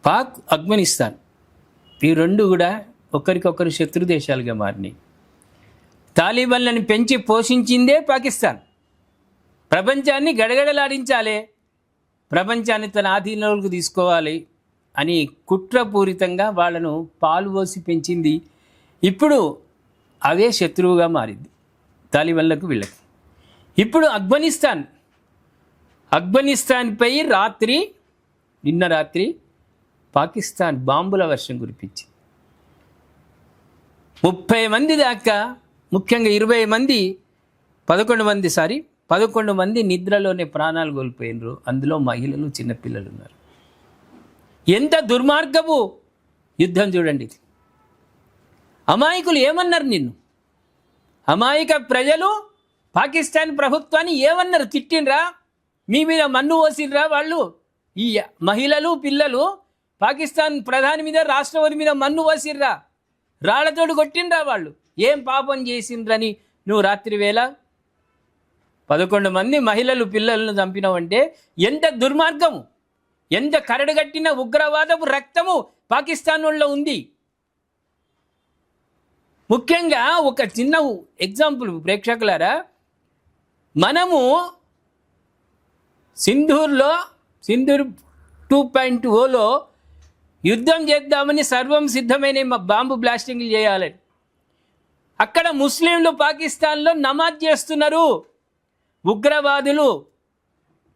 పాక్, ఆఫ్ఘనిస్తాన్ ఈ రెండు కూడా ఒకరికొకరు శత్రు దేశాలుగా మారినాయి. తాలిబాన్లను పెంచి పోషించిందే పాకిస్తాన్. ప్రపంచాన్ని గడగడలాడించాలి, ప్రపంచాన్ని తన ఆధీనంలోకి తీసుకోవాలి అని కుట్రపూరితంగా వాళ్ళను పాలు పోసి పెంచింది. ఇప్పుడు అవే శత్రువుగా మారింది తాలిబాన్లకు, వీళ్ళకి. ఇప్పుడు ఆఫ్ఘనిస్తాన్పై నిన్న రాత్రి పాకిస్తాన్ బాంబుల వర్షం కురిపించింది. 30 మంది దాకా, ముఖ్యంగా 11 మంది నిద్రలోనే ప్రాణాలు కోల్పోయినరు. అందులో మహిళలు, చిన్నపిల్లలు ఉన్నారు. ఎంత దుర్మార్గపు యుద్ధం చూడండి. అమాయకులు ఏమన్నారు నిన్ను? అమాయక ప్రజలు పాకిస్తాన్ ప్రభుత్వాన్ని ఏమన్నారు? తిట్టినరా? మీ మీద మన్ను పోసినరా? వాళ్ళు ఈ మహిళలు, పిల్లలు పాకిస్తాన్ ప్రధాని మీద, రాష్ట్రపతి మీద మన్ను పోసిర్రా? రాళ్లతోడు కొట్టినరా? వాళ్ళు ఏం పాపం చేసిండ్రని నువ్వు రాత్రి వేళ 11 మంది మహిళలు, పిల్లలను చంపినావంటే ఎంత దుర్మార్గము, ఎంత కరడుగట్టిన ఉగ్రవాదపు రక్తము పాకిస్తాన్లో ఉంది. ముఖ్యంగా ఒక చిన్న ఎగ్జాంపుల్ ప్రేక్షకులారా, మనము సింధూర్ 2.0లో యుద్ధం చేద్దామని సర్వం సిద్ధమైన బాంబు బ్లాస్టింగ్లు చేయాలని, అక్కడ ముస్లింలు పాకిస్తాన్లో నమాజ్ చేస్తున్నారు, ఉగ్రవాదులు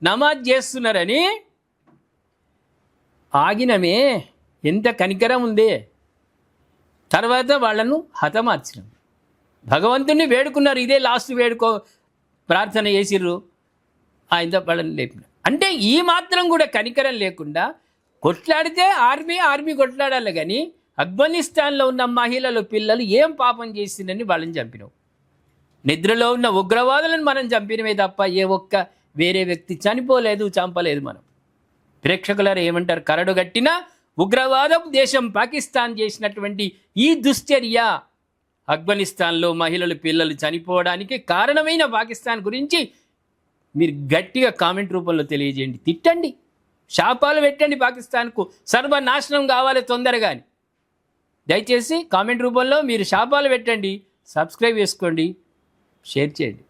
నమాజ్ చేస్తున్నారని ఆగినమే. ఎంత కనికరం ఉంది. తర్వాత వాళ్ళను హతమార్చినాం. భగవంతుని వేడుకున్నారు, ఇదే లాస్ట్ ప్రార్థన చేసిర్రు, ఆయన వాళ్ళని లేపిన. అంటే ఈ మాత్రం కూడా కనికరం లేకుండా కొట్లాడితే ఆర్మీ కొట్లాడాలి. కానీ ఆఫ్ఘనిస్తాన్లో ఉన్న మహిళలు, పిల్లలు ఏం పాపం చేసిందని వాళ్ళని చంపినావు. నిద్రలో ఉన్న ఉగ్రవాదులను మనం చంపినమే తప్ప ఏ ఒక్క వేరే వ్యక్తి చంపలేదు మనం. ప్రేక్షకులారు ఏమంటారు? కరడుగట్టిన ఉగ్రవాదపు దేశం పాకిస్తాన్ చేసినటువంటి ఈ దుశ్చర్య, ఆఫ్ఘనిస్తాన్లో మహిళలు, పిల్లలు చనిపోవడానికి కారణమైన పాకిస్తాన్ గురించి మీరు గట్టిగా కామెంట్ రూపంలో తెలియజేయండి, తిట్టండి, శాపాలు పెట్టండి. పాకిస్తాన్కు సర్వనాశనం కావాలి తొందరగా అని దయచేసి కామెంట్ రూపంలో మీరు శాపాలు పెట్టండి. సబ్స్క్రైబ్ చేసుకోండి, షేర్ చేయండి.